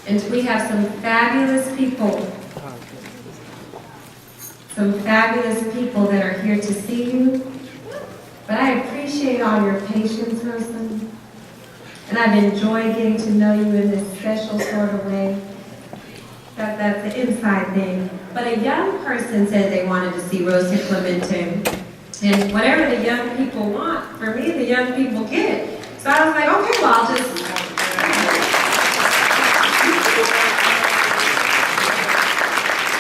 And we have some fabulous people that are here to see you. But I appreciate all your patience, Rosa. And I've enjoyed getting to know you in this special sort of way. That's the inside thing. But a young person said they wanted to see Rosa Clemente. And whatever the young people want, for me, the young people get it. So I was like, okay, well, I'll just...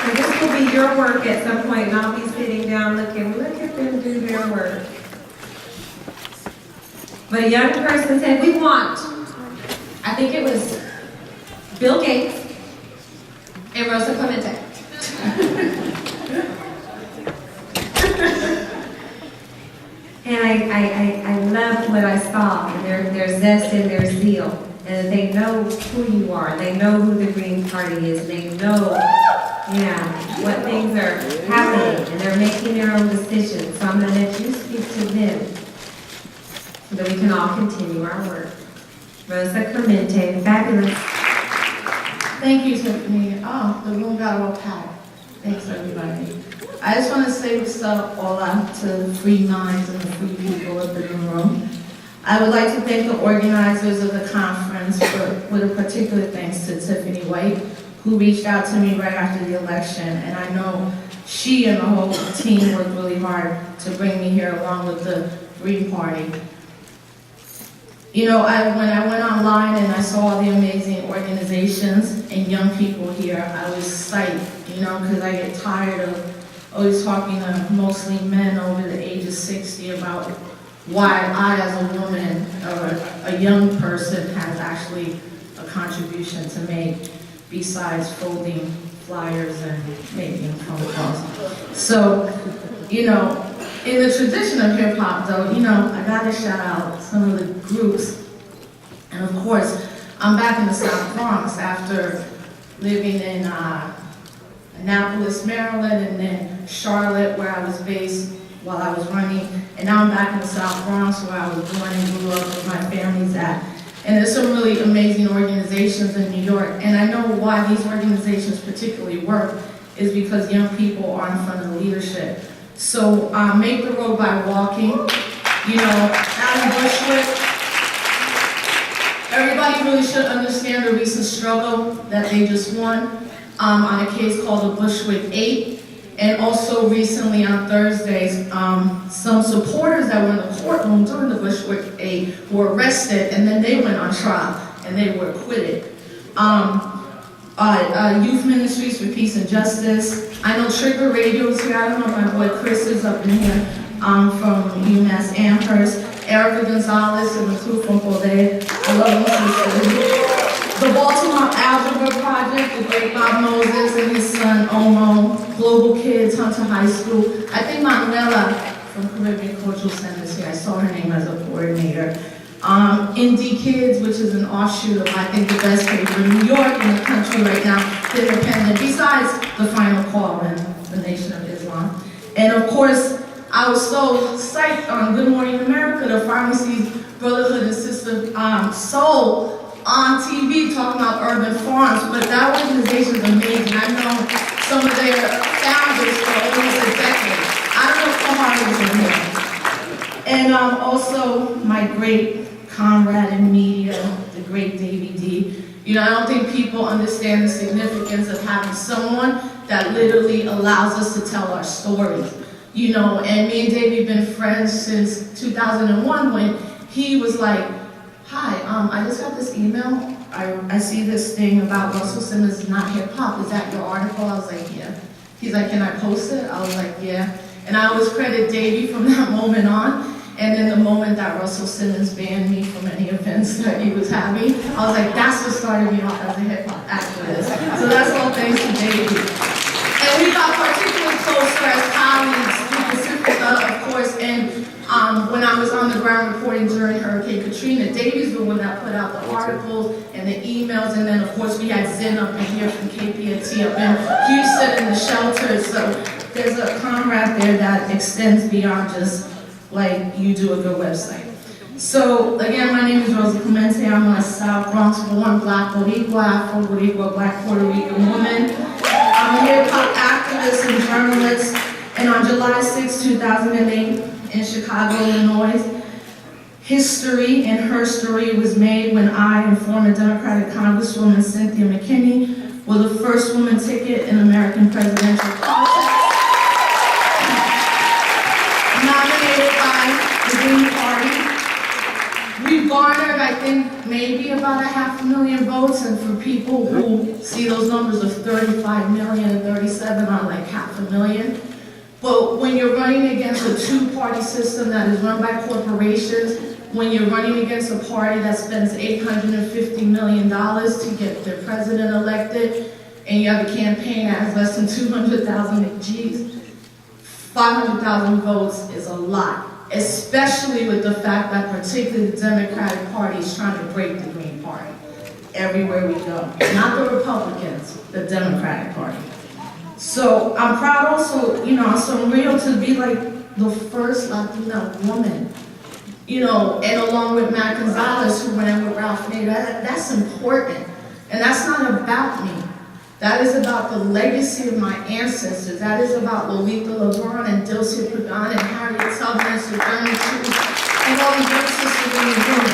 And this will be your work at some point, and I'll be sitting down looking, look at them do their work. But a young person said, we want, I think it was Bill Gates and Rosa Clemente. And I loved what I saw, and their zest and their zeal. And they know who you are. They know who the Green Party is. They know, what things are happening, and they're making their own decisions. So I'm going to let you speak to them so that we can all continue our work. Rosa Clemente, fabulous. Thank you, Tiffany. Oh, the room got all packed. Thanks, everybody. I just want to say what's up all out to the free minds and the free people up in the room. I would like to thank the organizers of the conference with a particular thanks to Tiffany White, who reached out to me right after the election, and I know she and the whole team worked really hard to bring me here along with the Green Party. You know, when I went online and I saw all the amazing organizations and young people here, I was psyched, because I get tired of always talking to mostly men over the age of 60 about why I, as a woman or a young person, has actually a contribution to make besides folding flyers and making phone calls. So, in the tradition of hip hop though, I gotta shout out some of the groups. And of course, I'm back in the South Bronx after living in Annapolis, Maryland, and then Charlotte, where I was based while I was running. And now I'm back in the South Bronx, where I was born and grew up, where my family's at. And there's some really amazing organizations in New York. And I know why these organizations particularly work is because young people are in front of the leadership. So make the road by walking. Alan Bushwick, everybody really should understand the recent struggle that they just won on a case called the Bushwick 8. And also recently on Thursdays, some supporters that were in the courtroom during the Bushwick 8 were arrested, and then they went on trial, and they were acquitted. Youth Ministries for Peace and Justice. I know Trigger Radio's here. I don't know if my boy Chris is up in here from UMass Amherst. Erica Gonzalez and the crew from Paulet. I love them, sister. The Baltimore Algebra Project, the great Bob Moses and his son Omo, Global Kids, Hunter High School. I think Manuela from Caribbean Cultural Center is here. I saw her name as a coordinator. Indie Kids, which is an offshoot of, I think, the best paper in New York and the country right now, independent, besides The Final Call and the Nation of Islam. And of course, I was so psyched on Good Morning America to finally see Brotherhood and Sister Soul on TV talking about urban farms, but that organization is amazing. I know some of their founders for almost a decade. I don't know if Kamari is in here. And also my great comrade in media, the great Davey D. I don't think people understand the significance of having someone that literally allows us to tell our stories. And me and Davey have been friends since 2001 when he was like, hi, I just got this email. I see this thing about Russell Simmons is not hip hop. Is that your article? I was like, yeah. He's like, can I post it? I was like, yeah. And I always credit Davey from that moment on. And then the moment that Russell Simmons banned me from any events that he was having, I was like, that's what started me off as a hip hop activist. So that's all thanks to Davey. And we got particularly closer as colleagues, of course, and when I was on the ground reporting during Hurricane Katrina, Davey's the one that put out the articles and the emails, and then of course we had Zen up in here from KPFT up in Houston in the shelters. So there's a comrade there that extends beyond just like you do a good website. So again, my name is Rosa Clemente. I'm a South Bronx born Black Boricua, Afro Boricua, Black Puerto Rican woman. I'm a hip hop activist and journalist. And on July 6, 2008, in Chicago, Illinois, history and her story was made when I and former Democratic Congresswoman Cynthia McKinney were the first woman ticket in American presidential contest, nominated by the Green Party. We've garnered, I think, maybe about 500,000 votes, and for people who see those numbers of 35 million and 37 are like 500,000. But when you're running against a two-party system that is run by corporations, when you're running against a party that spends $850 million to get their president elected, and you have a campaign that has less than 200,000 G's, 500,000 votes is a lot, especially with the fact that particularly the Democratic Party is trying to break the Green Party everywhere we go. Not the Republicans, the Democratic Party. So I'm proud also, so I'm real to be like the first Latina woman, and along with Matt Gonzalez, who ran with Ralph Nader. That's important. And that's not about me. That is about the legacy of my ancestors. That is about Lolita LeBron and Dilcia Pagan and Harriet Tubman and Sojourner Truth and all the great sisters in the room,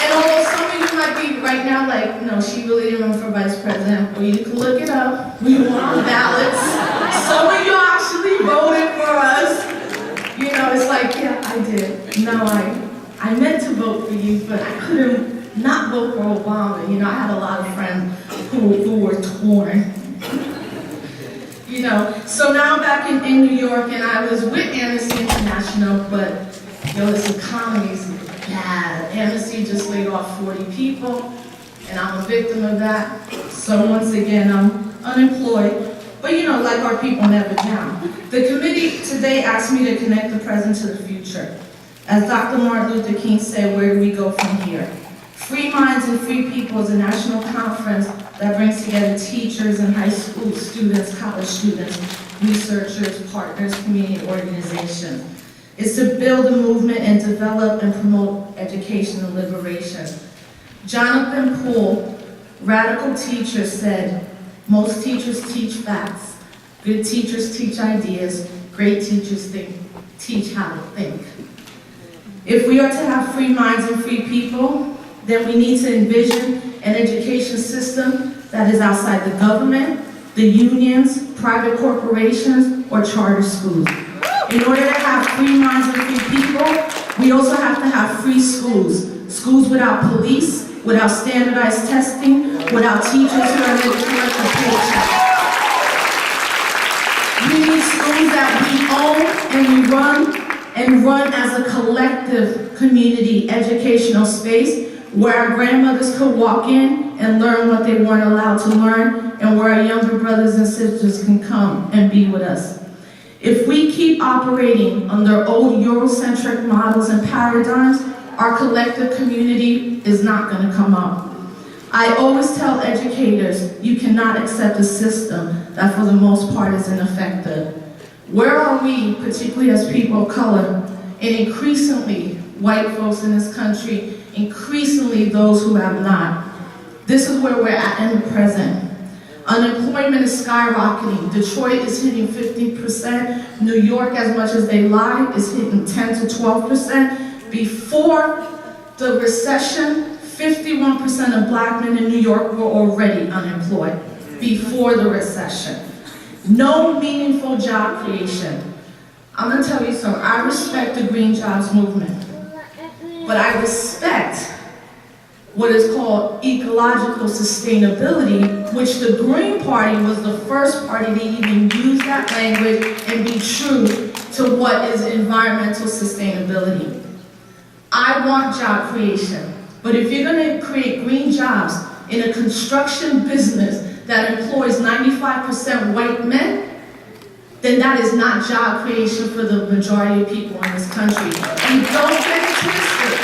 And although some of you might be right now like, no, she really didn't run for vice president, well, you can look it up. We were on ballots. Some of you actually voted for us. It's like, yeah, I did. No, I meant to vote for you, but I couldn't not vote for Obama. I had a lot of friends who were torn. So now I'm back in New York, and I was with Amnesty International, but this economy is bad. Amnesty just laid off 40 people, and I'm a victim of that. So once again, I'm unemployed. But like our people never down. The committee today asked me to connect the present to the future. As Dr. Martin Luther King said, where do we go from here? Free Minds and Free People is a national conference that brings together teachers and high school students, college students, researchers, partners, community organizations. It's to build a movement and develop and promote education and liberation. Jonathan Poole, radical teacher, said, most teachers teach facts. Good teachers teach ideas. Great teachers teach how to think. If we are to have free minds and free people, then we need to envision an education system that is outside the government, the unions, private corporations, or charter schools. In order to have free minds and free people, we also have to have free schools. Schools without police, without standardized testing, without teachers who are living like a paycheck. We need schools that we own and run as a collective community educational space where our grandmothers could walk in and learn what they weren't allowed to learn, and where our younger brothers and sisters can come and be with us. If we keep operating under old Eurocentric models and paradigms, our collective community is not going to come up. I always tell educators, you cannot accept a system that for the most part is ineffective. Where are we, particularly as people of color, and increasingly white folks in this country, increasingly those who have not? This is where we're at in the present. Unemployment is skyrocketing. Detroit is hitting 50%. New York, as much as they lie, is hitting 10 to 12%. Before the recession, 51% of black men in New York were already unemployed before the recession. No meaningful job creation. I'm gonna tell you something, I respect the green jobs movement, but I respect what is called ecological sustainability, which the Green Party was the first party to even use that language and be true to what is environmental sustainability. I want job creation, but if you're going to create green jobs in a construction business that employs 95% white men, then that is not job creation for the majority of people in this country. And don't get it twisted.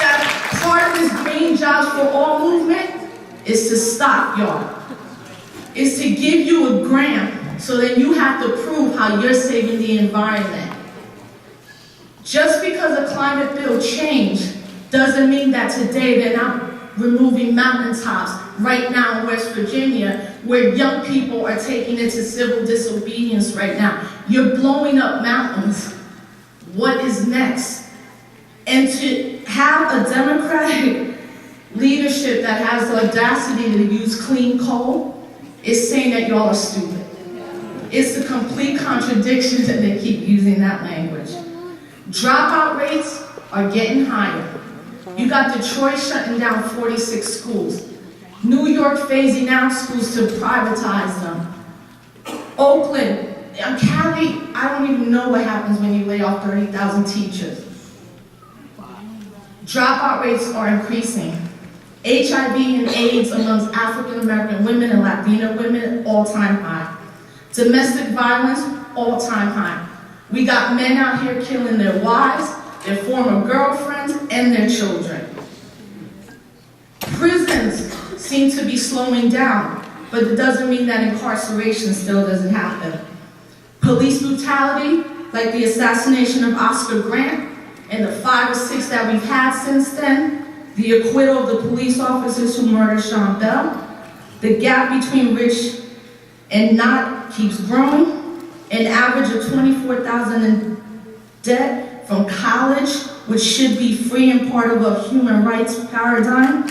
That part of this green jobs for all movement is to stop y'all. Is to give you a grant so that you have to prove how you're saving the environment. Just because a climate bill changed doesn't mean that today they're not removing mountaintops right now in West Virginia, where young people are taking it to civil disobedience right now. You're blowing up mountains. What is next? And to have a Democratic leadership that has the audacity to use clean coal is saying that y'all are stupid. It's a complete contradiction that they keep using that language. Dropout rates are getting higher. You got Detroit shutting down 46 schools. New York phasing out schools to privatize them. Oakland, Cali, I don't even know what happens when you lay off 30,000 teachers. Dropout rates are increasing. HIV and AIDS amongst African American women and Latina women, all-time high. Domestic violence, all-time high. We got men out here killing their wives, their former girlfriends, and their children. Prisons seem to be slowing down, but it doesn't mean that incarceration still doesn't happen. Police brutality, like the assassination of Oscar Grant, and the 5 or 6 that we've had since then, the acquittal of the police officers who murdered Sean Bell, the gap between rich and not keeps growing, an average of $24,000 in debt from college, which should be free and part of a human rights paradigm. We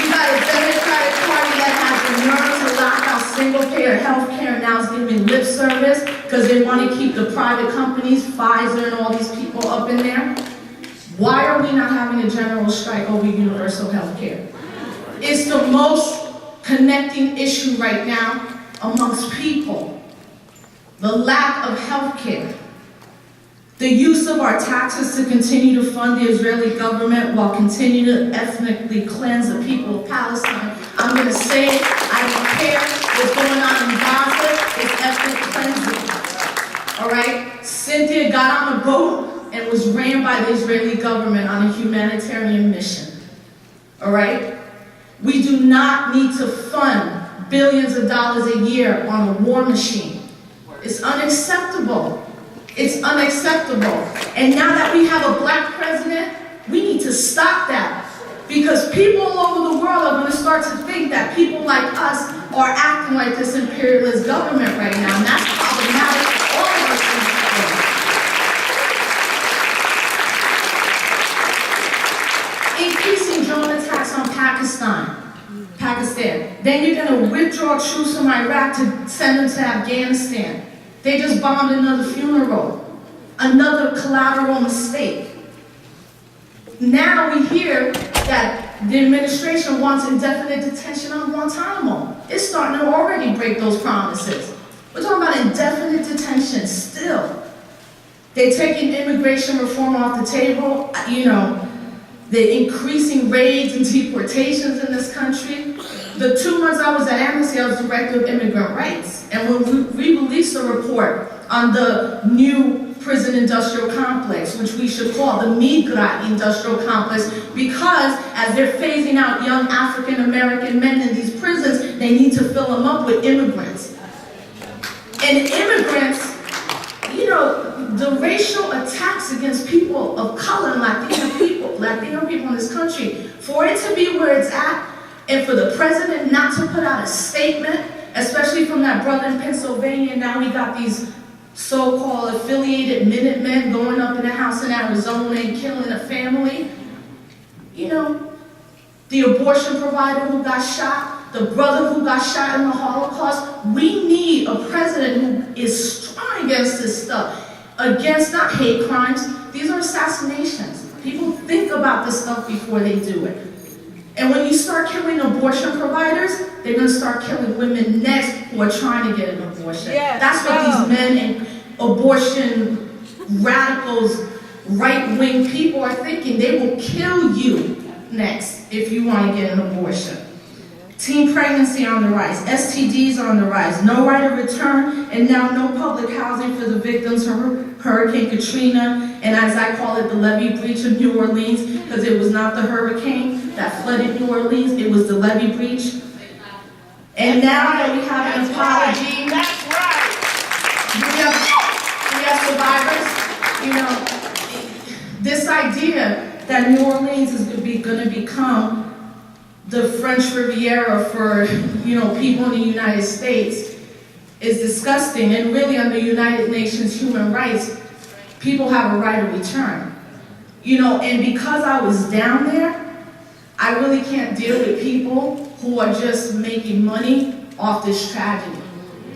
got a Democratic Party that has the nerve to lock out single-payer health care and now is giving lip service because they want to keep the private companies, Pfizer and all these people up in there. Why are we not having a general strike over universal health care? It's the most connecting issue right now amongst people. The lack of health care. The use of our taxes to continue to fund the Israeli government while continuing to ethnically cleanse the people of Palestine. I'm going to say it, I don't care what's going on in Gaza, it's ethnic cleansing. All right? Cynthia got on a boat and was ran by the Israeli government on a humanitarian mission. All right? We do not need to fund billions of dollars a year on a war machine. It's unacceptable. It's unacceptable. And now that we have a black president, we need to stop that. Because people all over the world are going to start to think that people like us are acting like this imperialist government right now. And that's problematic for all of us in this world. Increasing drone attacks on Pakistan. Then you're going to withdraw troops from Iraq to send them to Afghanistan. They just bombed another funeral, another collateral mistake. Now we hear that the administration wants indefinite detention on Guantanamo. It's starting to already break those promises. We're talking about indefinite detention still. They're taking immigration reform off the table. You know, the increasing raids and deportations in this country. The 2 months I was at Amnesty, I was director of immigrant rights. And when we released a report on the new prison industrial complex, which we should call the Migra industrial complex, because as they're phasing out young African American men in these prisons, they need to fill them up with immigrants. And immigrants, you know, the racial attacks against people of color and Latino people in this country, for it to be where it's at, and for the president not to put out a statement, especially from that brother in Pennsylvania, now we got these so-called affiliated Minutemen going up in a house in Arizona and killing a family. You know, the abortion provider who got shot, the brother who got shot in the Holocaust. We need a president who is strong against this stuff, against not hate crimes, these are assassinations. People think about this stuff before they do it. And when you start killing abortion providers, they're going to start killing women next who are trying to get an abortion. Yes, that's what these men and abortion radicals, right-wing people are thinking. They will kill you next if you want to get an abortion. Teen pregnancy on the rise, STDs on the rise, no right of return, and now no public housing for the victims of Hurricane Katrina, and as I call it, the levee breach of New Orleans, because it was not the hurricane that flooded New Orleans, it was the levee breach. And now that we have an apology, we have survivors. You know, this idea that New Orleans is going to become the French Riviera for, people in the United States is disgusting. And really, under United Nations human rights, people have a right of return. And because I was down there, I really can't deal with people who are just making money off this tragedy.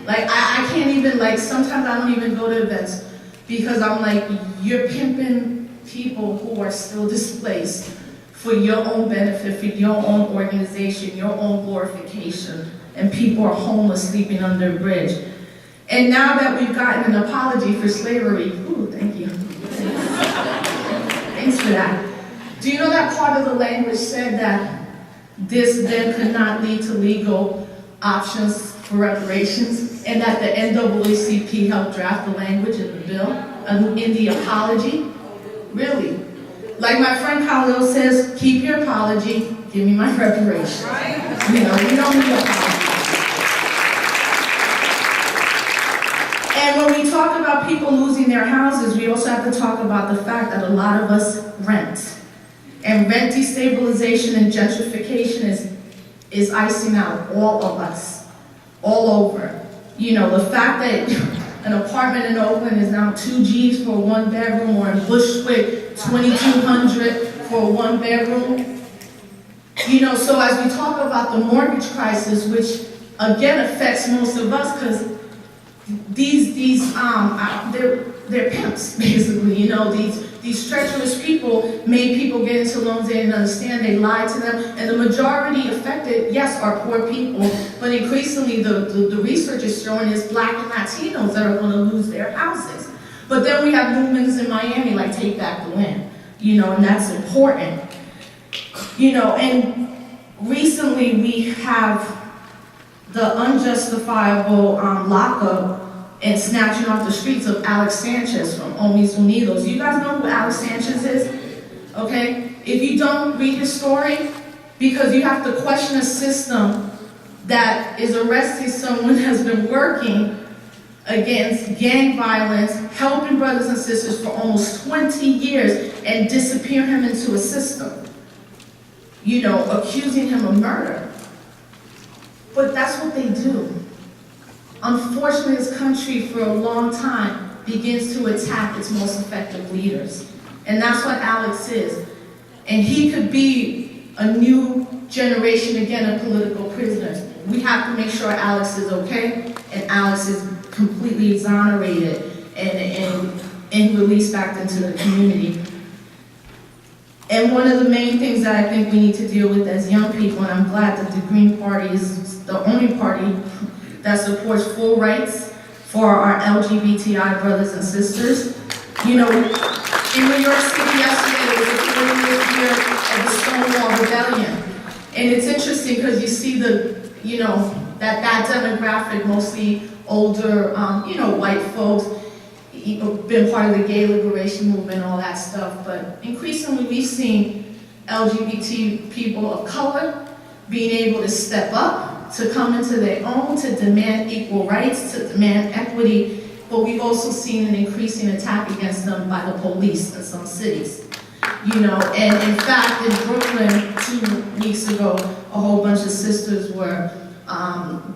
Like, I can't even, sometimes I don't even go to events because I'm like, you're pimping people who are still displaced for your own benefit, for your own organization, your own glorification, and people are homeless sleeping under a bridge. And now that we've gotten an apology for slavery, ooh, thank you. Thanks for that. Do you know that part of the language said that this then could not lead to legal options for reparations, and that the NAACP helped draft the language in the bill, in the apology? Really? Like my friend Khalil says, keep your apology, give me my reparations. We don't need apology. And when we talk about people losing their houses, we also have to talk about the fact that a lot of us rent. And rent destabilization and gentrification is icing out all of us, all over. The fact that an apartment in Oakland is now 2 Gs for a 1-bedroom, or in Bushwick, $2,200 for a 1-bedroom. So as we talk about the mortgage crisis, which again affects most of us, because they're pimps, basically. These treacherous people made people get into loans they didn't understand. They lied to them, and the majority affected, yes, are poor people, but increasingly the research is showing is Black and Latinos that are going to lose their houses. But then we have movements in Miami like Take Back the Land, and that's important. And recently we have the unjustifiable lockup and snatching off the streets of Alex Sanchez from Homies Unidos. You guys know who Alex Sanchez is? Okay? If you don't, read his story, because you have to question a system that is arresting someone who has been working against gang violence, helping brothers and sisters for almost 20 years, and disappear him into a system. Accusing him of murder. But that's what they do. Unfortunately, this country for a long time begins to attack its most effective leaders. And that's what Alex is. And he could be a new generation again of political prisoners. We have to make sure Alex is okay, and Alex is completely exonerated and released back into the community. And one of the main things that I think we need to deal with as young people, and I'm glad that the Green Party is the only party that supports full rights for our LGBTI brothers and sisters. In New York City yesterday, there was a 40th year of the Stonewall Rebellion. And it's interesting because you see that demographic, mostly older, white folks, been part of the gay liberation movement, all that stuff. But increasingly, we've seen LGBT people of color being able to step up, to come into their own, to demand equal rights, to demand equity, but we've also seen an increasing attack against them by the police in some cities. And in fact, in Brooklyn 2 weeks ago, a whole bunch of sisters were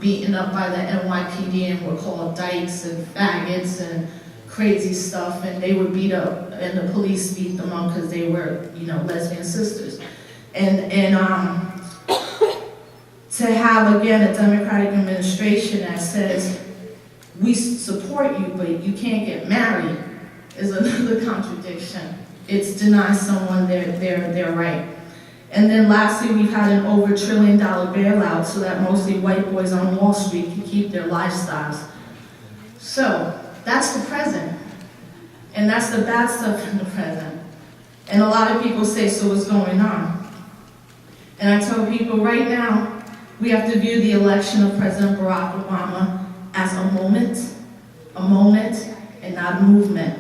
beaten up by the NYPD and were called dykes and faggots and crazy stuff, and they were beat up, and the police beat them up because they were, lesbian sisters. And to have, again, a Democratic administration that says, we support you, but you can't get married, is another contradiction. It's deny someone their right. And then lastly, we've had an over $1 trillion bailout so that mostly white boys on Wall Street can keep their lifestyles. So, that's the present. And that's the bad stuff in the present. And a lot of people say, so what's going on? And I tell people right now, we have to view the election of President Barack Obama as a moment, and not a movement.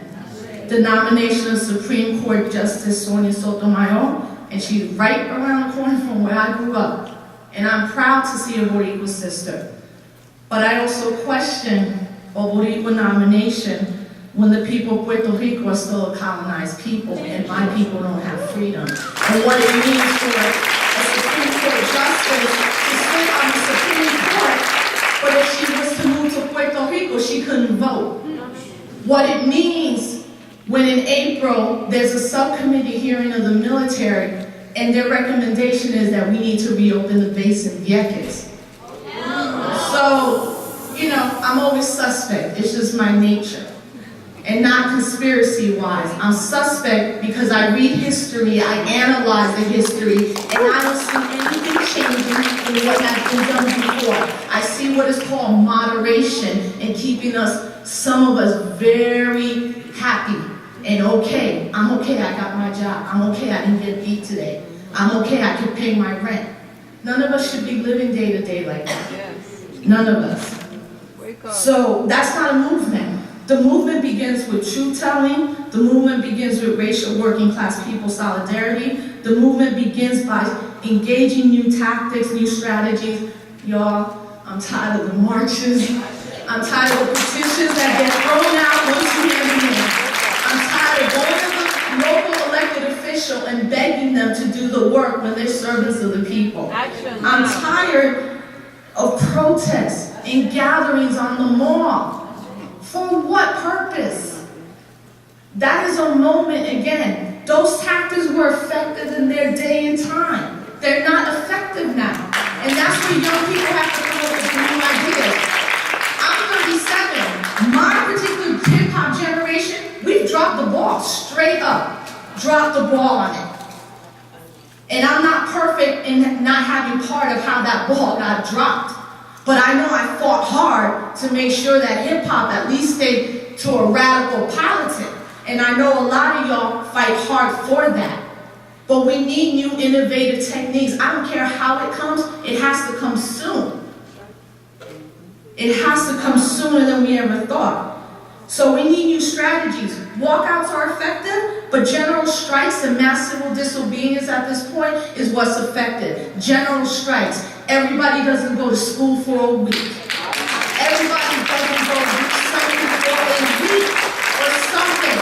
The nomination of Supreme Court Justice Sonia Sotomayor, and she's right around the corner from where I grew up. And I'm proud to see a Boricua sister. But I also question a Boricua nomination when the people of Puerto Rico are still a colonized people and my people don't have freedom. And what it means for a Supreme Court justice to sit on the Supreme Court, but if she was to move to Puerto Rico, she couldn't vote. What it means when in April there's a subcommittee hearing of the military and their recommendation is that we need to reopen the base in Vieques. So, you know, I'm always suspect. It's just my nature. And not conspiracy-wise. I'm suspect because I read history, I analyze the history, and I don't see anything changing in what has been done before. I see what is called moderation and keeping us, some of us, very happy and okay. I'm okay, I got my job. I'm okay, I didn't get beat today. I'm okay, I can pay my rent. None of us should be living day to day like that. None of us. So that's not a movement. The movement begins with truth-telling. The movement begins with racial working class people solidarity. The movement begins by engaging new tactics, new strategies. Y'all, I'm tired of the marches. I'm tired of the petitions that get thrown out once you hear me in. I'm tired of going to the local elected official and begging them to do the work when they're servants of the people. I'm tired of protests and gatherings on the mall. For what purpose? That is a moment, again, those tactics were effective in their day and time. They're not effective now. And that's where young people have to come up with new ideas. I'm 37. My particular hip-hop generation, we've dropped the ball straight up. Dropped the ball on it. And I'm not perfect in not having part of how that ball got dropped. But I know I fought hard to make sure that hip-hop at least stayed to a radical politic. And I know a lot of y'all fight hard for that. But we need new innovative techniques. I don't care how it comes, it has to come soon. It has to come sooner than we ever thought. So we need new strategies. Walkouts are effective, but general strikes and mass civil disobedience at this point is what's effective. General strikes. Everybody doesn't go to school for a week. Everybody doesn't go do something for a week or something.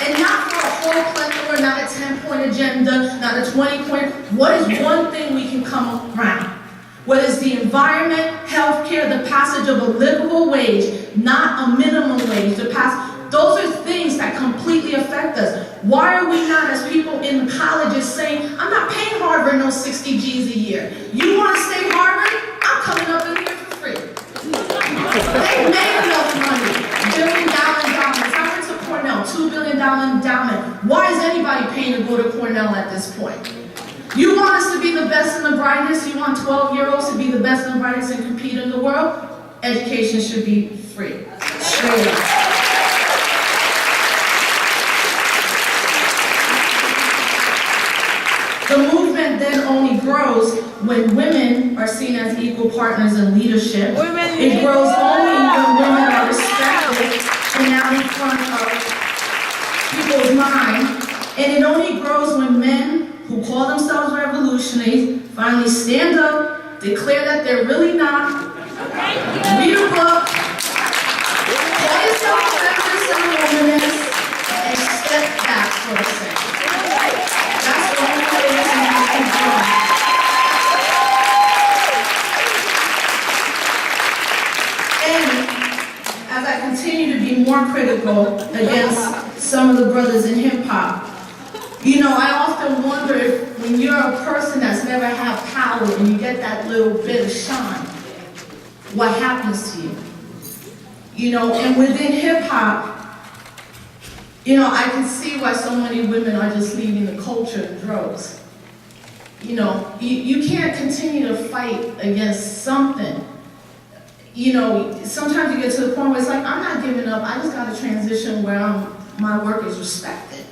And not for a whole plethora, not a 10-point agenda, not a 20-point. What is one thing we can come around? Whether it's the environment, healthcare, the passage of a livable wage, not a minimum wage, those are things that completely affect us. Why are we not, as people in colleges, saying, I'm not paying Harvard no 60 G's a year. You want to stay Harvard? I'm coming up in here for free. They made enough money. $1 billion endowments. I went to Cornell, $2 billion endowment. Why is anybody paying to go to Cornell at this point? You want us to be the best and the brightest? You want 12-year-olds to be the best and the brightest and compete in the world? Education should be free. Straight up. The movement then only grows when women are seen as equal partners in leadership. It grows only when women are respected and out in front of people's mind. And it only grows when men who call themselves revolutionaries finally stand up, declare that they're really not, read a book, call yourself a feminist and a womanist, and step back for a second. That's the only way we can keep going. And as I continue to be more critical against some of the brothers in hip-hop, you know, I often wonder if when you're a person that's never had power and you get that little bit of shine, what happens to you? You know, and within hip-hop, you know, I can see why so many women are just leaving the culture in droves. You know, you can't continue to fight against something. You know, sometimes you get to the point where it's like, I'm not giving up, I just got to transition where my work is respected.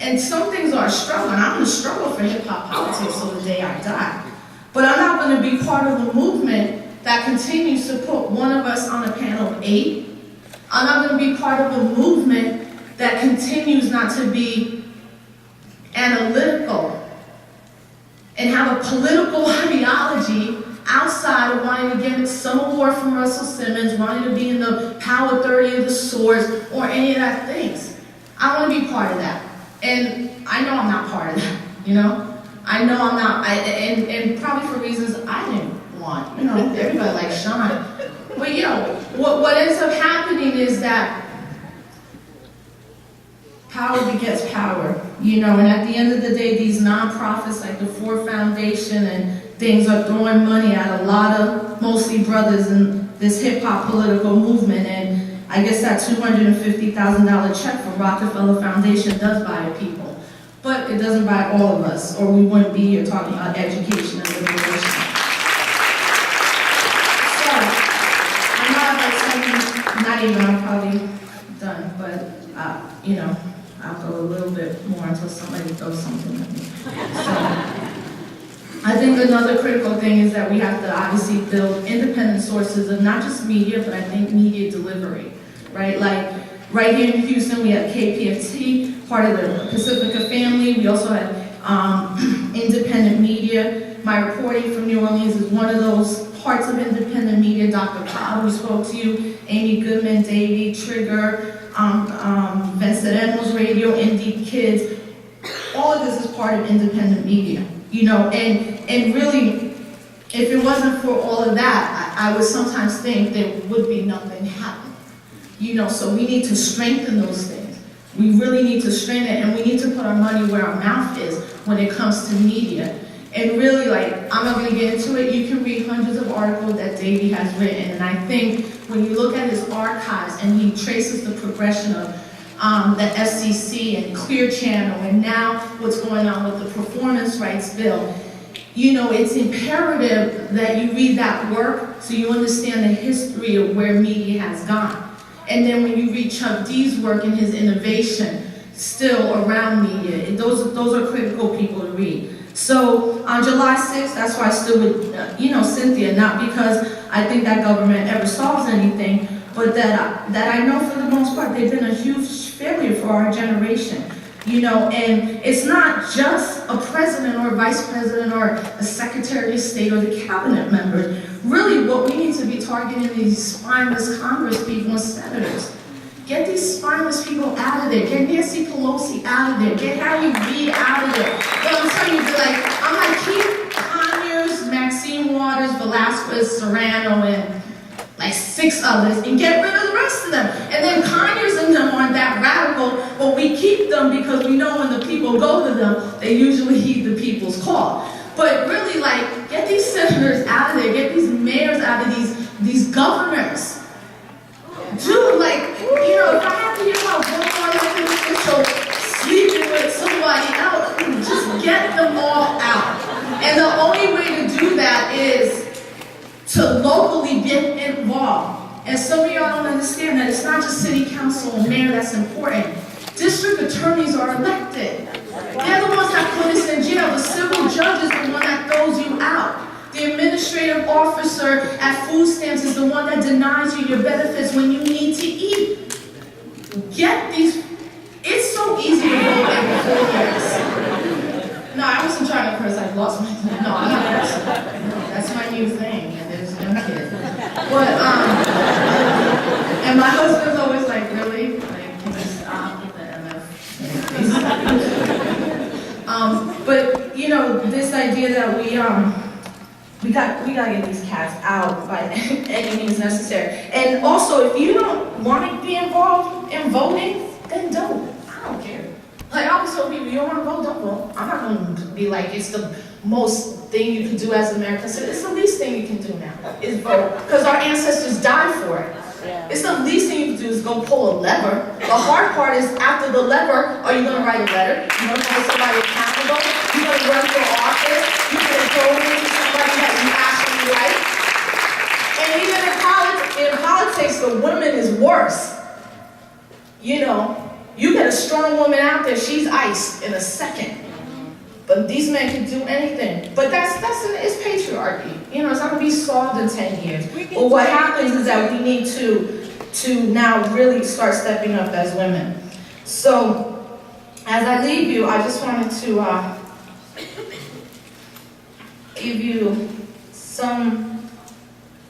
And some things are a struggle, and I'm going to struggle for hip-hop politics till the day I die. But I'm not going to be part of a movement that continues to put one of us on a panel of 8. I'm not going to be part of a movement that continues not to be analytical and have a political ideology outside of wanting to get some award from Russell Simmons, wanting to be in the Power 30 of the Swords, or any of that things. I want to be part of that. And I know I'm not part of that, you know? I know I'm not, and probably for reasons I didn't want, you know, everybody likes Sean. But you know, what ends up happening is that power begets power, you know, and at the end of the day, these nonprofits like the Ford Foundation and things are throwing money at a lot of mostly brothers in this hip-hop political movement, and I guess that $250,000 check from Rockefeller Foundation does buy people. But it doesn't buy all of us, or we wouldn't be here talking about education and liberation. So, I know I've I'm probably done, but you know, I'll go a little bit more until somebody throws something at me. So, I think another critical thing is that we have to obviously build independent sources of not just media, but I think media delivery, right? Like, right here in Houston, we have KPFT, part of the Pacifica family. We also have independent media. My reporting from New Orleans is one of those parts of independent media. Dr. Cobb, who spoke to you, Amy Goodman, Davey, Trigger, Venceremos Radio, Indie Kids. All of this is part of independent media, you know, and really, if it wasn't for all of that, I would sometimes think there would be nothing happening. You know, so we need to strengthen those things. We really need to strengthen it, and we need to put our money where our mouth is when it comes to media. And really, like, I'm not going to get into it. You can read hundreds of articles that Davey has written, and I think when you look at his archives and he traces the progression of the FCC and Clear Channel, and now what's going on with the Performance Rights Bill, you know, it's imperative that you read that work so you understand the history of where media has gone. And then when you read Chuck D's work and his innovation still around media, those are critical people to read. So on July 6th, that's why I stood with, you know, Cynthia, not because I think that government ever solves anything, but that I know for the most part they've been a huge failure for our generation. You know, and it's not just a president or a vice president or a secretary of state or the cabinet members. Really, what we need to be targeting these spineless Congress people and senators. Get these spineless people out of there. Get Nancy Pelosi out of there. Get Harry Reid out of there. But I'm telling you, I'm like, keep Conyers, Maxine Waters, Velasquez, Serrano, and like 6 others, and get rid of the rest of them. And then Conyers and them aren't that radical, but we keep them because we know when the people go to them, they usually heed the people's call. But really, like, get these senators out of there, get these mayors out of these governors. Dude, like, you know, if I have to hear about one elected official sleeping with somebody else, just get them all out. And the only way to do that is to locally get involved. And some of y'all don't understand that it's not just city council and mayor that's important. District attorneys are elected. They're the ones that put us in jail. The civil judge is the one that throws you out. The administrative officer at food stamps is the one that denies you your benefits when you need to eat. Get these. It's so easy to vote in 4 years. No, I wasn't trying to curse. I lost my. No, I'm not cursing. That's my new thing. But, and my husband's always like, really? Like, can you stop with the MF? But, you know, this idea that we gotta get these cats out by any means necessary. And also, if you don't want to be involved in voting, then don't. I don't care. Like, I always tell people, you don't want to vote, don't vote. I'm not going to be like, it's the most thing you can do as Americans. It's the least thing you can do now, is vote. Because our ancestors died for it. Yeah. It's the least thing you can do is go pull a lever. The hard part is after the lever, are you going to write a letter? You're going to hold somebody accountable? You're going to run for office? You're going to go into somebody that you actually like? And even in politics, the woman is worse. You know, you get a strong woman out there, she's iced in a second. But these men can do anything. But it's patriarchy. You know, it's not going to be solved in 10 years. But what happens is that we need to now really start stepping up as women. So, as I leave you, I just wanted to give you some,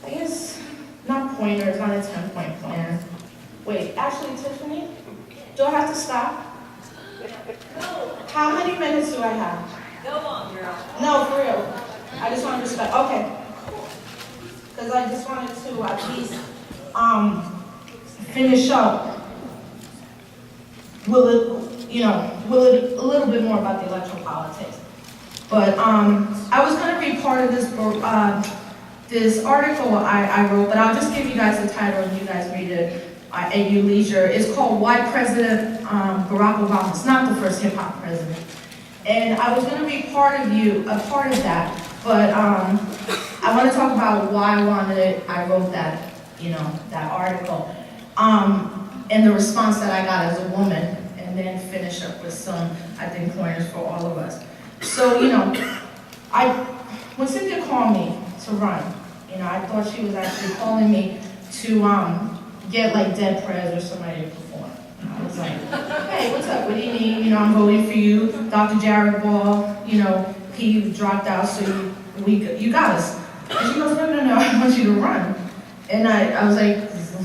I guess, not pointers, not a 10-point plan. Wait, actually, Tiffany, do I have to stop? No, How many minutes do I have? go on, girl. No, for real. I just wanted to stop. Okay. Because I just wanted to at least finish up with a little bit more about the electoral politics. But I was going to be part of this this article I wrote, but I'll just give you guys the title and you guys read it at your leisure. It's called Why President Barack Obama is Not the First Hip Hop President. And I was going to be a part of that, but I want to talk about why I wrote that, that article, and the response that I got as a woman, and then finish up with some, I think, pointers for all of us. So, when Cynthia called me to run, I thought she was actually calling me to get like Dead Prez or somebody to perform. I was like, hey, what's up? What do you need? I'm voting for you. Dr. Jared Ball, he dropped out, so you got us. And she goes, no, I want you to run. And I was like,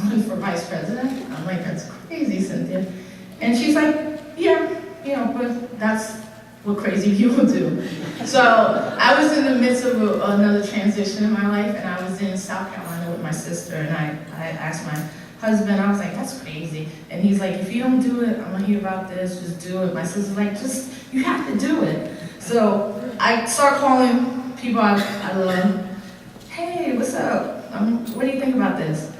running for vice president? I'm like, that's crazy, Cynthia. And she's like, yeah, but that's what crazy people do. So I was in the midst of another transition in my life, and I was in South Carolina with my sister, and I asked my husband, I was like, that's crazy. And he's like, if you don't do it, I'm gonna hear about this, just do it. My sister's like, you have to do it. So I start calling people I love. Hey, what's up? What do you think about this?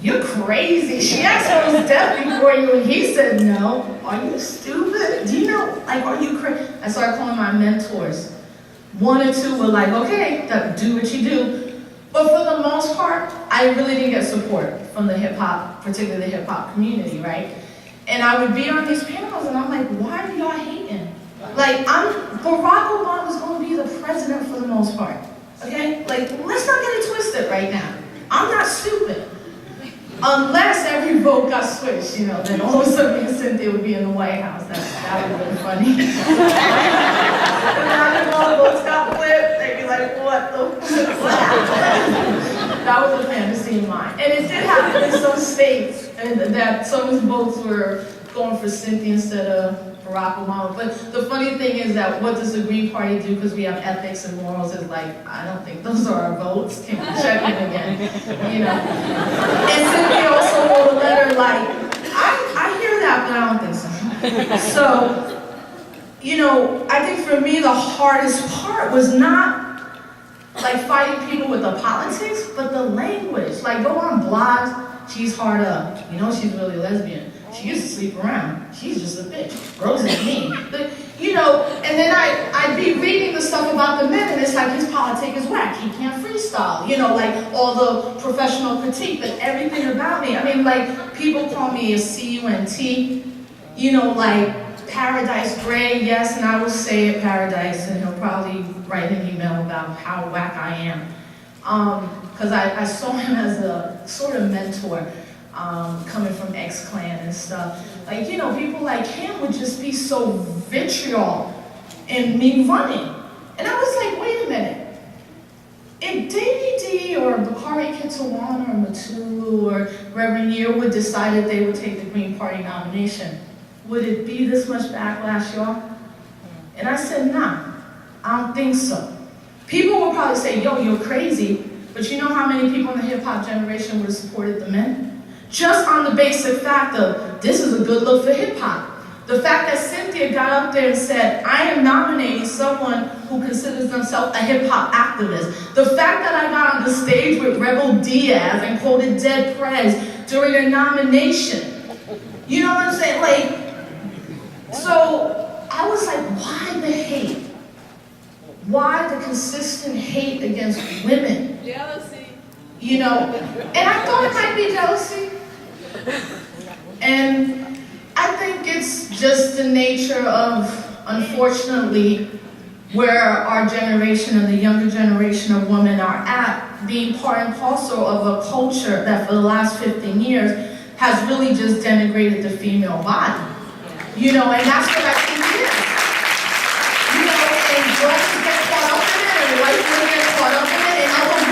You're crazy. She asked if I was deaf before you, and he said no. Are you stupid? Do you know, are you crazy? I started calling my mentors. One or two were like, okay, do what you do. But for the most part, I really didn't get support from the hip hop, particularly the hip hop community, right? And I would be on these panels, and I'm like, why are y'all hating? Barack Obama's going to be the president for the most part, okay? Let's not get it twisted right now. I'm not stupid. Unless every vote got switched, then all of a sudden me and Cynthia would be in the White House. That would have been funny. And then all the votes got flipped, they'd be like, what That was a fantasy of mine. And it did happen in some states, and that some votes were going for Cynthia instead of Barack Obama. But the funny thing is that what does the Green Party do, because we have ethics and morals, is I don't think those are our votes. Can we check it again? And Cynthia also wrote a letter I hear that, but I don't think so. So, I think for me the hardest part was not fighting people with the politics, but the language. Go on blogs, she's hard up. She's really lesbian. She used to sleep around. She's just a bitch. Rosa's mean. And then I'd be reading the stuff about the men, and it's like his politic is whack. He can't freestyle. All the professional critique, but everything about me. People call me a C-U-N-T. Paradise Gray, yes, and I will say it, Paradise, and he'll probably write an email about how whack I am. Because I saw him as a sort of mentor. Coming from X-Clan and stuff. People like him would just be so vitriol in me running. And I was like, wait a minute. If Davey D or Bakari Kitsawana or Matulu or Reverend Yearwood decided they would take the Green Party nomination, would it be this much backlash, y'all? And I said, nah, I don't think so. People will probably say, yo, you're crazy, but you know how many people in the hip-hop generation would have supported the men? Just on the basic fact of, this is a good look for hip-hop. The fact that Cynthia got up there and said, I am nominating someone who considers themselves a hip-hop activist. The fact that I got on the stage with Rebel Diaz and quoted Dead Prez during a nomination. You know what I'm saying? So I was like, why the hate? Why the consistent hate against women? Jealousy. And I thought it might be jealousy. And I think it's just the nature of, unfortunately, where our generation and the younger generation of women are at, being part and parcel of a culture that for the last 15 years has really just denigrated the female body. And that's what I think it is. And girls get caught up in it, and white women get caught up in it, and other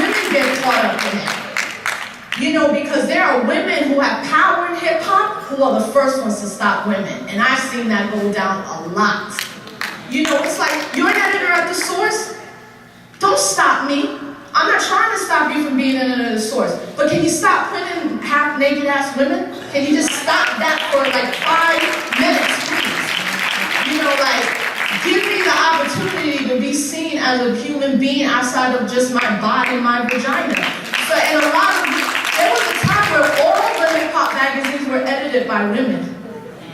well, the first ones to stop women. And I've seen that go down a lot. You know, it's like, you're an editor at the source? Don't stop me. I'm not trying to stop you from being an editor at the source. But can you stop printing half-naked ass women? Can you just stop that for like 5 minutes, please? You know, like, give me the opportunity to be seen as a human being outside of just my body and my vagina. So, and there was a time where all the hip-hop magazines were edited by women.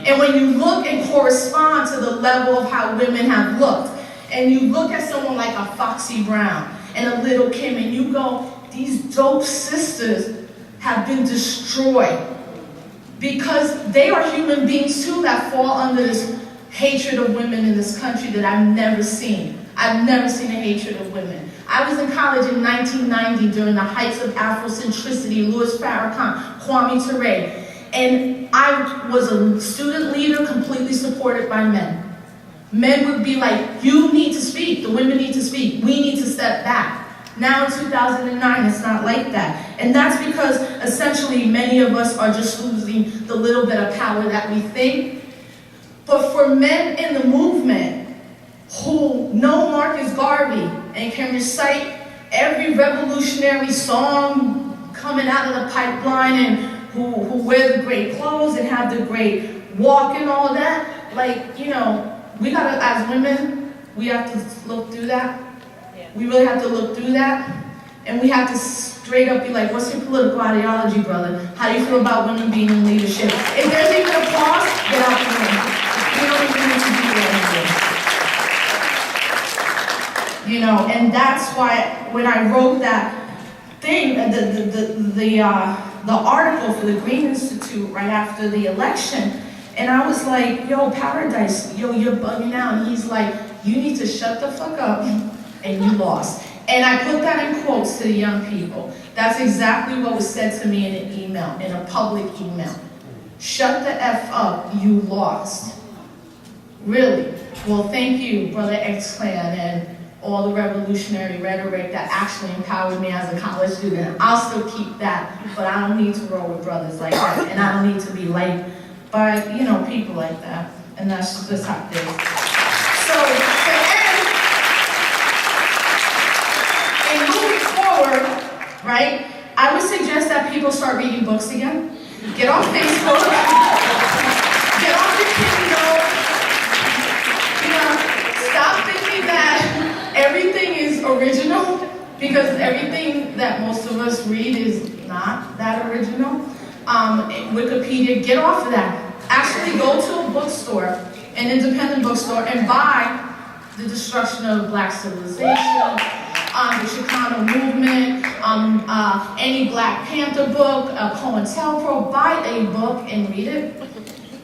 And when you look and correspond to the level of how women have looked, and you look at someone like a Foxy Brown and a Little Kim, and you go, these dope sisters have been destroyed because they are human beings too that fall under this hatred of women in this country that I've never seen. I've never seen a hatred of women. I was in college in 1990 during the heights of Afrocentricity, Louis Farrakhan, Kwame Ture, and I was a student leader completely supported by men. Men would be like, you need to speak, the women need to speak, we need to step back. Now in 2009, it's not like that. And that's because essentially many of us are just losing the little bit of power that we think. But for men in the movement who know Marcus Garvey and can recite every revolutionary song coming out of the pipeline and who wear the great clothes and have the great walk and all that, like, you know, we gotta, as women, we have to look through that. We really have to look through that. And we have to straight up be like, what's your political ideology, brother? How do you feel about women being in leadership? If there's even a pause, get out the room. We don't even need to be there anymore. You know, and that's why when I wrote that thing, the article for the Green Institute right after the election, and I was like, yo, Paradise, yo, you're bugging out. And he's like, you need to shut the fuck up, and you lost. And I put that in quotes to the young people. That's exactly what was said to me in an email, in a public email. Shut the F up, you lost. Really? Well, thank you, Brother X-Clan, and all the revolutionary rhetoric that actually empowered me as a college student. I'll still keep that, but I don't need to roll with brothers like that, and I don't need to be liked by, you know, people like that. And that's just how it is. So, to end, and moving forward, right, I would suggest that people start reading books again. Get off Facebook. Get off your Kindle. You know, stop thinking that everything is original, because everything that most of us read is not that original. Wikipedia, get off of that. Actually go to a bookstore, an independent bookstore, and buy The Destruction of Black Civilization, the Chicano Movement, any Black Panther book, COINTELPRO. Buy a book and read it.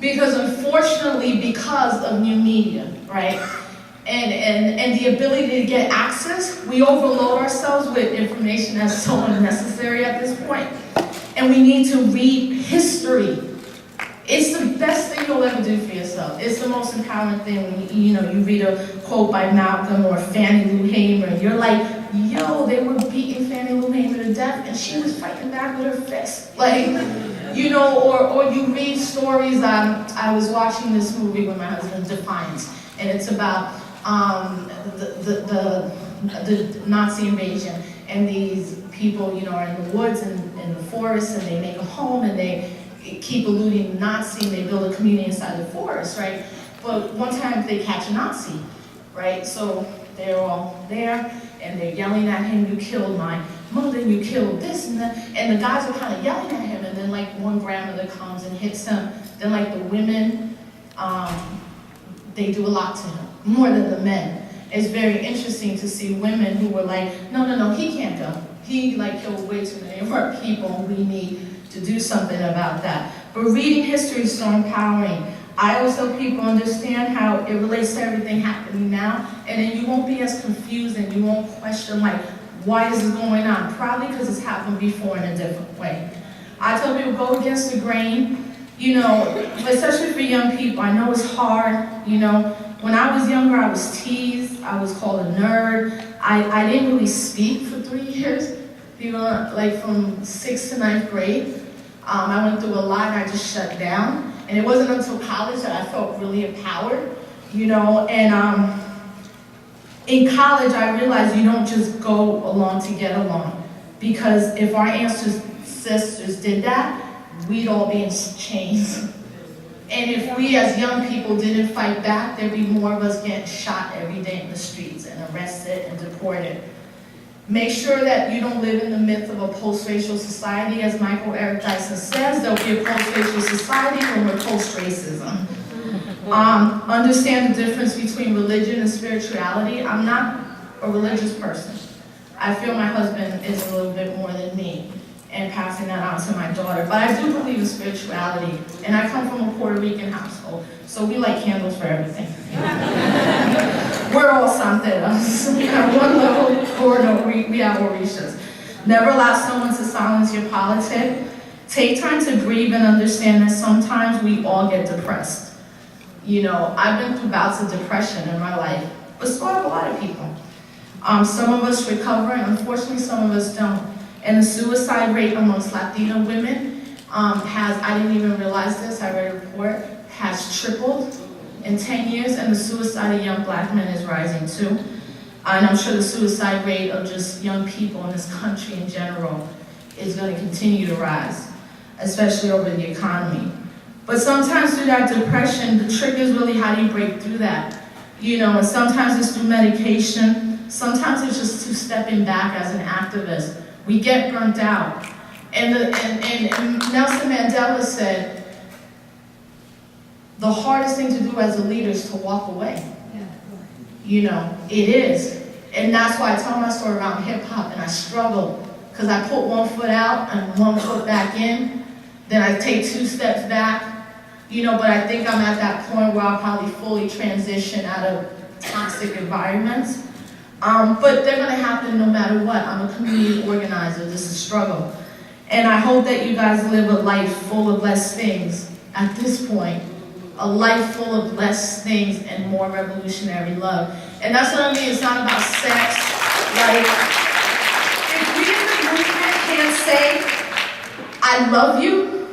Because unfortunately, because of new media, right? And the ability to get access, we overload ourselves with information that's so unnecessary at this point. And we need to read history. It's the best thing you'll ever do for yourself. It's the most empowering thing when you read a quote by Malcolm or Fannie Lou Hamer, and you're like, yo, they were beating Fannie Lou Hamer to death, and she was fighting back with her fist. Like, you know, or you read stories. I was watching this movie with my husband, Defiance, and it's about the Nazi invasion, and these people, you know, are in the woods and in the forest, and they make a home, and they keep eluding the Nazi, and they build a community inside the forest, right? But one time they catch a Nazi, right? So they're all there, and they're yelling at him, you killed my mother, you killed this and that, and the guys are kind of yelling at him, and then like one grandmother comes and hits him, then like the women, they do a lot to him, more than the men. It's very interesting to see women who were like, no, he can't go. He like killed way too many of our people, we need to do something about that. But reading history is so empowering. I always tell people understand how it relates to everything happening now, and then you won't be as confused and you won't question like, why is this going on? Probably because it's happened before in a different way. I tell people go against the grain, you know, especially for young people. I know it's hard, you know. When I was younger, I was teased, I was called a nerd. I didn't really speak for 3 years, you know, like from 6th to 9th grade. I went through a lot and I just shut down. And it wasn't until college that I felt really empowered, you know, and in college I realized you don't just go along to get along. Because if our ancestors did that, we'd all be in chains. And if we as young people didn't fight back, there'd be more of us getting shot every day in the streets and arrested and deported. Make sure that you don't live in the myth of a post-racial society. As Michael Eric Dyson says, there'll be a post-racial society when we're post-racism. Understand the difference between religion and spirituality. I'm not a religious person. I feel my husband is a little bit more than me, and passing that on to my daughter. But I do believe in spirituality, and I come from a Puerto Rican household, so we light candles for everything. We're all santeras. At one level or no, we have orishas. Never allow someone to silence your politic. Take time to grieve and understand that sometimes we all get depressed. You know, I've been through bouts of depression in my life, but so have a lot of people. Some of us recover, and unfortunately some of us don't. And the suicide rate amongst Latina women I didn't even realize this, I read a report, has tripled in 10 years, and the suicide of young black men is rising too. And I'm sure the suicide rate of just young people in this country in general is going to continue to rise, especially over the economy. But sometimes through that depression, the trick is really how do you break through that? You know, and sometimes it's through medication, sometimes it's just through stepping back as an activist. We get burnt out. And Nelson Mandela said, the hardest thing to do as a leader is to walk away. You know, it is. And that's why I tell my story around hip hop, and I struggle. Because I put one foot out and one foot back in, then I take 2 steps back. You know, but I think I'm at that point where I'll probably fully transition out of toxic environments. But they're gonna happen no matter what. I'm a community organizer, this is a struggle. And I hope that you guys live a life full of less things at this point. A life full of less things and more revolutionary love. And that's what I mean, it's not about sex. Like, if we in the movement can't say, I love you,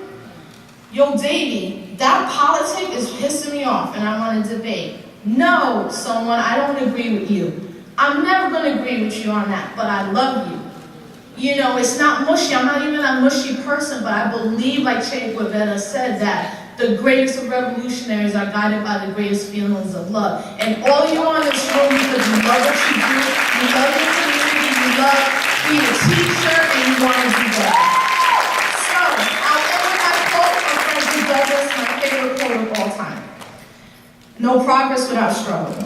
yo Davey, that politic is pissing me off and I want to debate. No, someone, I don't agree with you. I'm never going to agree with you on that, but I love you. You know, it's not mushy. I'm not even a mushy person, but I believe, like Che Guevara said, that the greatest of revolutionaries are guided by the greatest feelings of love. And all you are in this room because you love what you do, you love your community, you love being a teacher, and you want to do that. So, I'll end with that quote from Frederick Douglass, my favorite quote of all time. No progress without struggle.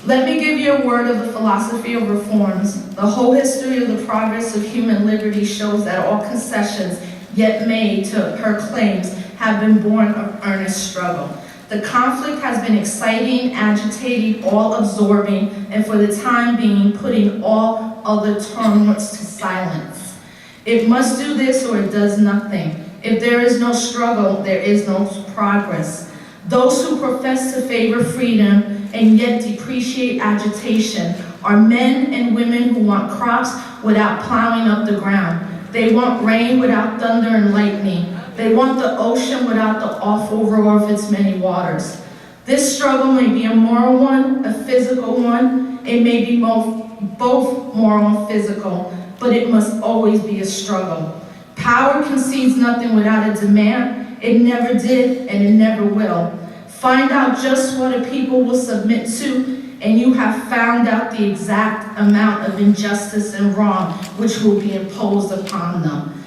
Let me give you a word of the philosophy of reforms. The whole history of the progress of human liberty shows that all concessions yet made to her claims have been born of earnest struggle. The conflict has been exciting, agitating, all-absorbing, and for the time being, putting all other turmoils to silence. It must do this or it does nothing. If there is no struggle, there is no progress. Those who profess to favor freedom and yet depreciate agitation are men and women who want crops without plowing up the ground. They want rain without thunder and lightning. They want the ocean without the awful roar of its many waters. This struggle may be a moral one, a physical one. It may be both moral and physical, but it must always be a struggle. Power concedes nothing without a demand. It never did, and it never will. Find out just what a people will submit to, and you have found out the exact amount of injustice and wrong which will be imposed upon them.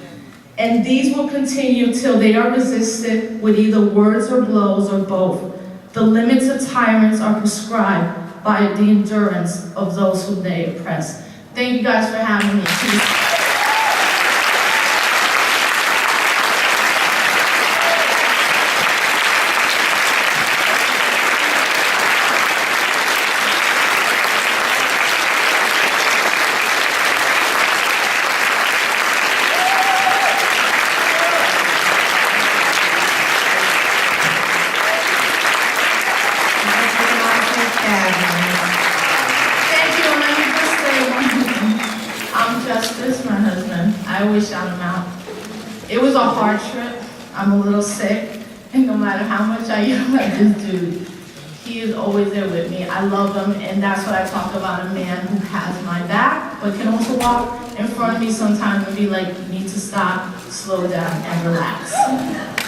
And these will continue till they are resisted with either words or blows or both. The limits of tyrants are prescribed by the endurance of those whom they oppress. Thank you guys for having me. I always shout him out. It was a hard trip. I'm a little sick. And no matter how much I yell at this dude, he is always there with me. I love him, and that's what I talk about, a man who has my back, but can also walk in front of me sometimes and be like, you need to stop, slow down, and relax.